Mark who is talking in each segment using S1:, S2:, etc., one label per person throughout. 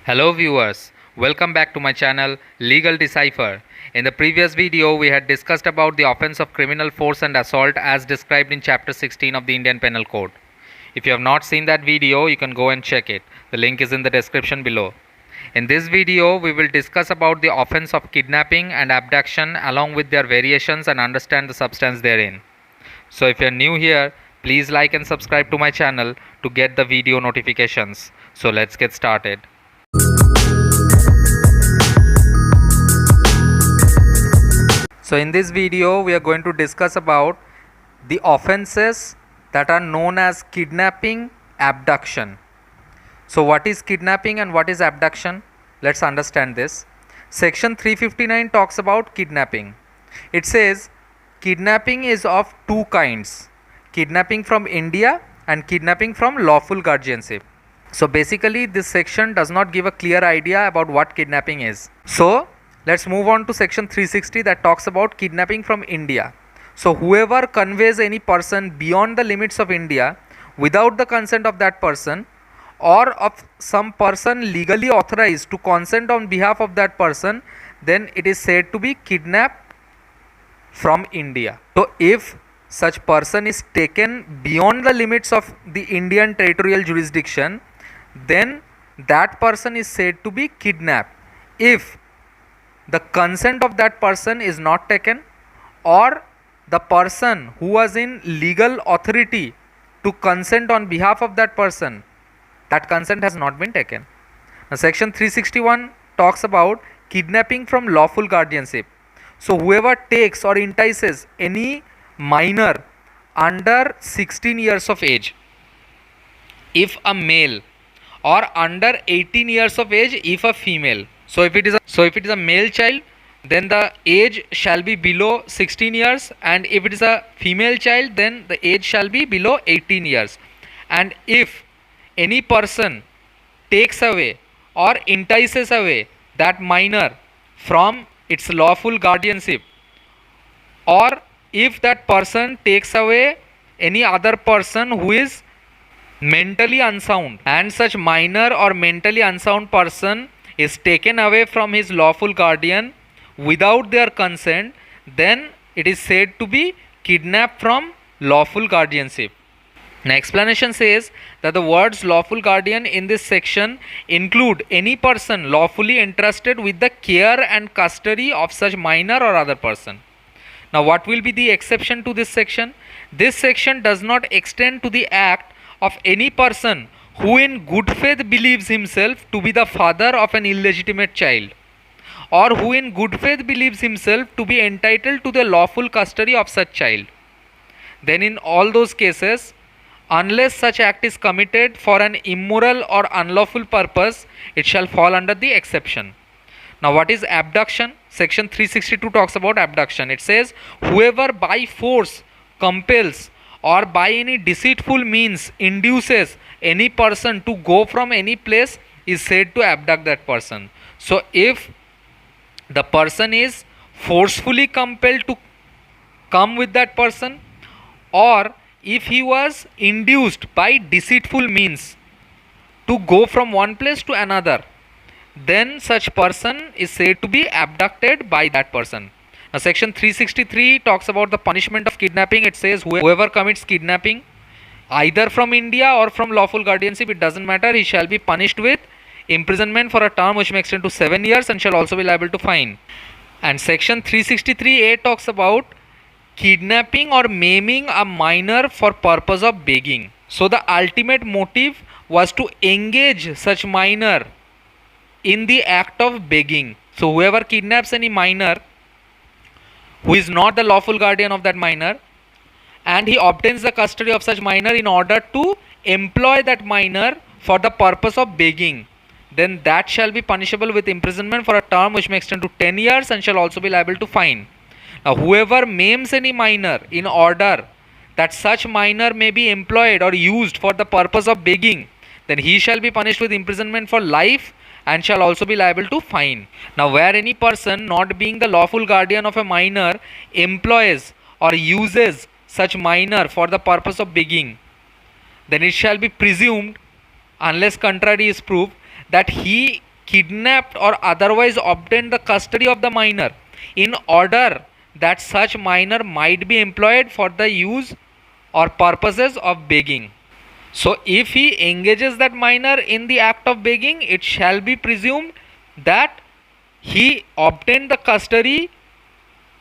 S1: Hello viewers, welcome back to my channel Legal Decipher. In the previous video we had discussed about the offence of criminal force and assault as described in chapter 16 of the Indian Penal Code. If you have not seen that video, you can go and check it. The link is in the description below. In this video we will discuss about the offence of kidnapping and abduction along with their variations and understand the substance therein. So if you are new here, please like and subscribe to my channel to get the video notifications. So let's get started. So in this video we are going to discuss about the offenses that are known as kidnapping, abduction. So what is kidnapping and what is abduction? Let's understand this. Section 359 talks about kidnapping. It says kidnapping is of two kinds: kidnapping from India and kidnapping from lawful guardianship. So basically this section does not give a clear idea about what kidnapping is. So let's move on to section 360 that talks about kidnapping from India. So whoever conveys any person beyond the limits of India without the consent of that person or of some person legally authorized to consent on behalf of that person, then it is said to be kidnapped from India. So if such person is taken beyond the limits of the Indian territorial jurisdiction, then that person is said to be kidnapped. If the consent of that person is not taken, or the person who was in legal authority to consent on behalf of that person, that consent has not been taken. Now section 361 talks about kidnapping from lawful guardianship. So whoever takes or entices any minor under 16 years of age, if a male, or under 18 years of age if a female. So if it is a male child, then the age shall be below 16 years, and if it is a female child, then the age shall be below 18 years. And if any person takes away or entices away that minor from its lawful guardianship, or if that person takes away any other person who is mentally unsound, and such minor or mentally unsound person is taken away from his lawful guardian without their consent, then it is said to be kidnapped from lawful guardianship. Now explanation says that the words lawful guardian in this section include any person lawfully entrusted with the care and custody of such minor or other person. Now what will be the exception to this section? This section does not extend to the act of any person who in good faith believes himself to be the father of an illegitimate child, or who in good faith believes himself to be entitled to the lawful custody of such child. Then in all those cases, unless such act is committed for an immoral or unlawful purpose, it shall fall under the exception. Now what is abduction? Section 362 talks about abduction. It says whoever by force compels or by any deceitful means induces any person to go from any place is said to abduct that person. So if the person is forcefully compelled to come with that person, or if he was induced by deceitful means to go from one place to another, then such person is said to be abducted by that person. Now section 363 talks about the punishment of kidnapping. It says whoever commits kidnapping either from India or from lawful guardianship, it doesn't matter, he shall be punished with imprisonment for a term which may extend to 7 years and shall also be liable to fine. And section 363A talks about kidnapping or maiming a minor for purpose of begging. So the ultimate motive was to engage such minor in the act of begging. So whoever kidnaps any minor who is not the lawful guardian of that minor, and he obtains the custody of such minor in order to employ that minor for the purpose of begging, then that shall be punishable with imprisonment for a term which may extend to 10 years and shall also be liable to fine. Now whoever maims any minor in order that such minor may be employed or used for the purpose of begging, then he shall be punished with imprisonment for life and shall also be liable to fine. Now where any person not being the lawful guardian of a minor employs or uses such minor for the purpose of begging, then it shall be presumed, unless contrary is proved, that he kidnapped or otherwise obtained the custody of the minor in order that such minor might be employed for the use or purposes of begging. So if he engages that minor in the act of begging, it shall be presumed that he obtained the custody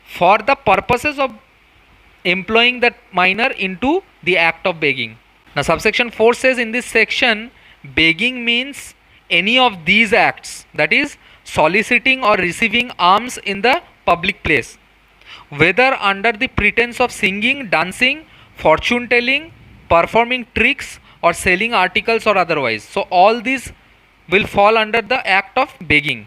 S1: for the purposes of employing that minor into the act of begging. Now subsection 4 says in this section, begging means any of these acts, that is soliciting or receiving alms in the public place, whether under the pretense of singing, dancing, fortune telling, performing tricks or selling articles or otherwise. So all these will fall under the act of begging.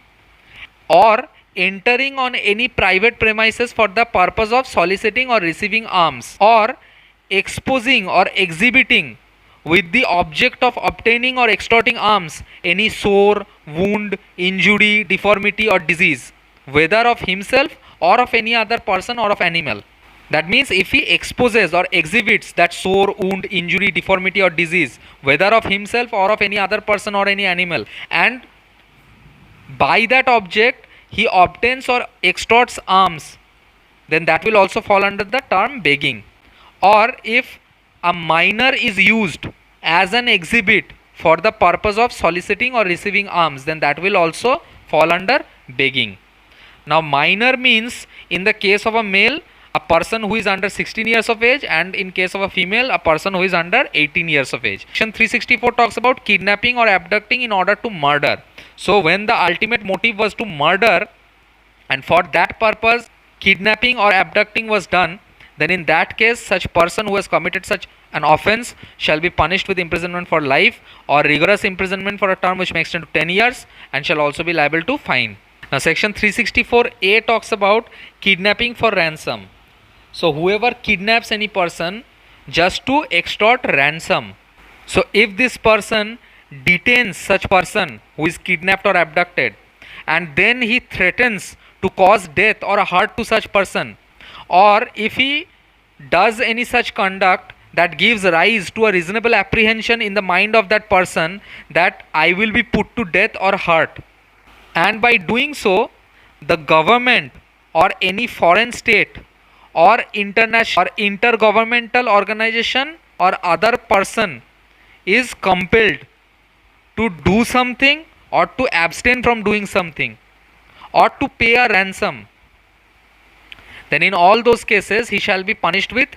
S1: Or entering on any private premises for the purpose of soliciting or receiving alms, or exposing or exhibiting with the object of obtaining or extorting alms any sore, wound, injury, deformity or disease, whether of himself or of any other person or of animal. That means if he exposes or exhibits that sore, wound, injury, deformity or disease, whether of himself or of any other person or any animal, and by that object he obtains or extorts alms, then that will also fall under the term begging. Or if a minor is used as an exhibit for the purpose of soliciting or receiving alms, then that will also fall under begging. Now minor means, in the case of a male, a person who is under 16 years of age, and in case of a female, a person who is under 18 years of age. Section 364 talks about kidnapping or abducting in order to murder. So when the ultimate motive was to murder, and for that purpose kidnapping or abducting was done, then in that case such person who has committed such an offense shall be punished with imprisonment for life or rigorous imprisonment for a term which may extend to 10 years and shall also be liable to fine. Now section 364A talks about kidnapping for ransom. So whoever kidnaps any person just to extort ransom, so if this person detains such person who is kidnapped or abducted, and then he threatens to cause death or hurt to such person, or if he does any such conduct that gives rise to a reasonable apprehension in the mind of that person that I will be put to death or hurt, and by doing so the government or any foreign state or international or intergovernmental organization or other person is compelled to do something or to abstain from doing something or to pay a ransom, then in all those cases he shall be punished with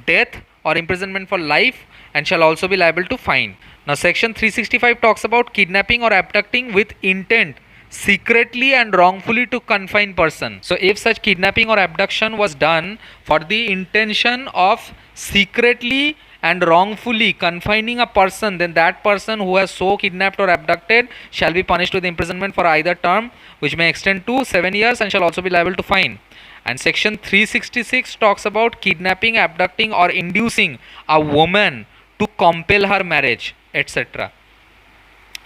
S1: death or imprisonment for life and shall also be liable to fine. Now section 365 talks about kidnapping or abducting with intent secretly and wrongfully to confine person. So if such kidnapping or abduction was done for the intention of secretly and wrongfully confining a person, then that person who has so kidnapped or abducted shall be punished with imprisonment for either term which may extend to 7 years and shall also be liable to fine. And section 366 talks about kidnapping, abducting or inducing a woman to compel her marriage, etc.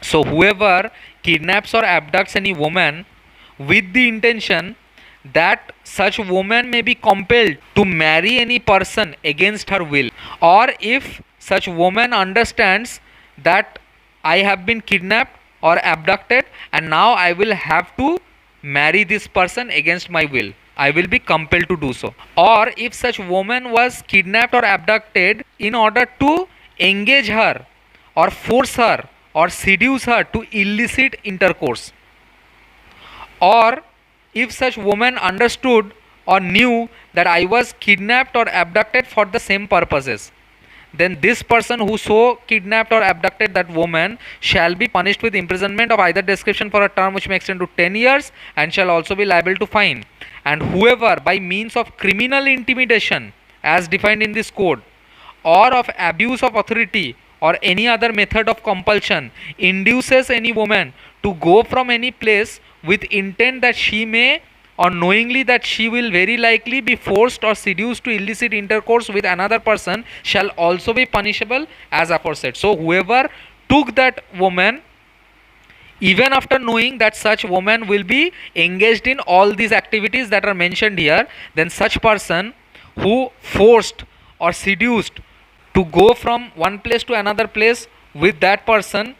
S1: So whoever kidnaps or abducts any woman with the intention that such woman may be compelled to marry any person against her will, or if such woman understands that I have been kidnapped or abducted and now I will have to marry this person against my will, I will be compelled to do so. Or if such woman was kidnapped or abducted in order to engage her or force her or seduce her to illicit intercourse, or if such woman understood or knew that I was kidnapped or abducted for the same purposes, then this person who so kidnapped or abducted that woman shall be punished with imprisonment of either description for a term which may extend to 10 years and shall also be liable to fine. And whoever by means of criminal intimidation as defined in this code or of abuse of authority or any other method of compulsion induces any woman to go from any place with intent that she may, or knowingly that she will very likely be forced or seduced to illicit intercourse with another person, shall also be punishable as aforesaid. So whoever took that woman even after knowing that such woman will be engaged in all these activities that are mentioned here, then such person who forced or seduced to go from one place to another place with that person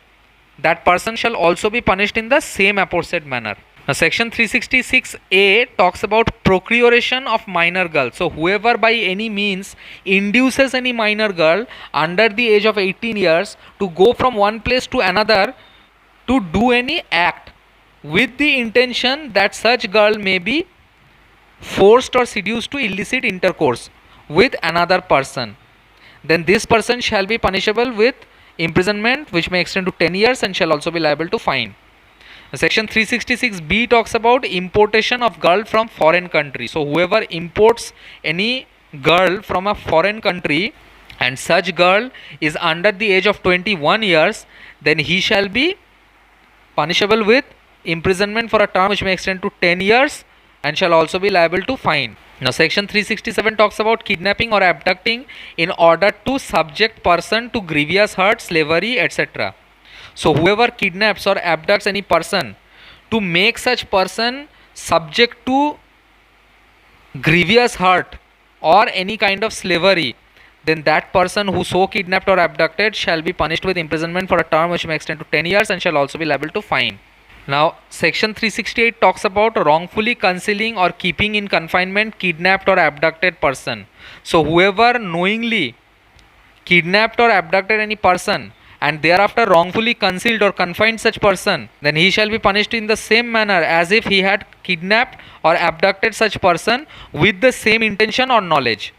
S1: that person shall also be punished in the same aforesaid manner. Now, section 366A talks about procuration of minor girl. So, whoever by any means induces any minor girl under the age of 18 years to go from one place to another to do any act with the intention that such girl may be forced or seduced to illicit intercourse with another person, then this person shall be punishable with imprisonment which may extend to 10 years and shall also be liable to fine. Section 366B talks about importation of girl from foreign country. So whoever imports any girl from a foreign country and such girl is under the age of 21 years, then he shall be punishable with imprisonment for a term which may extend to 10 years and shall also be liable to fine. Now section 367 talks about kidnapping or abducting in order to subject person to grievous hurt, slavery, etc. So whoever kidnaps or abducts any person to make such person subject to grievous hurt or any kind of slavery, then that person who so kidnapped or abducted shall be punished with imprisonment for a term which may extend to 10 years and shall also be liable to fine. Now section 368 talks about wrongfully concealing or keeping in confinement kidnapped or abducted person. So whoever knowingly kidnapped or abducted any person and thereafter wrongfully concealed or confined such person, then he shall be punished in the same manner as if he had kidnapped or abducted such person with the same intention or knowledge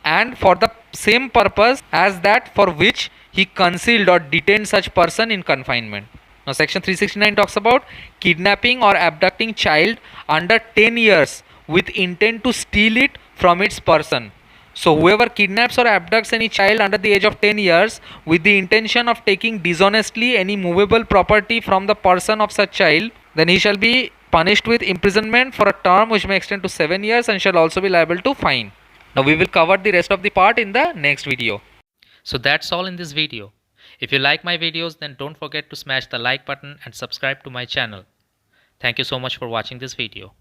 S1: and for the same purpose as that for which he concealed or detained such person in confinement. Now section 369 talks about kidnapping or abducting child under 10 years with intent to steal it from its person. So whoever kidnaps or abducts any child under the age of 10 years with the intention of taking dishonestly any movable property from the person of such child, then he shall be punished with imprisonment for a term which may extend to 7 years and shall also be liable to fine. Now we will cover the rest of the part in the next video. So that's all in this video. If you like my videos, then don't forget to smash the like button and subscribe to my channel. Thank you so much for watching this video.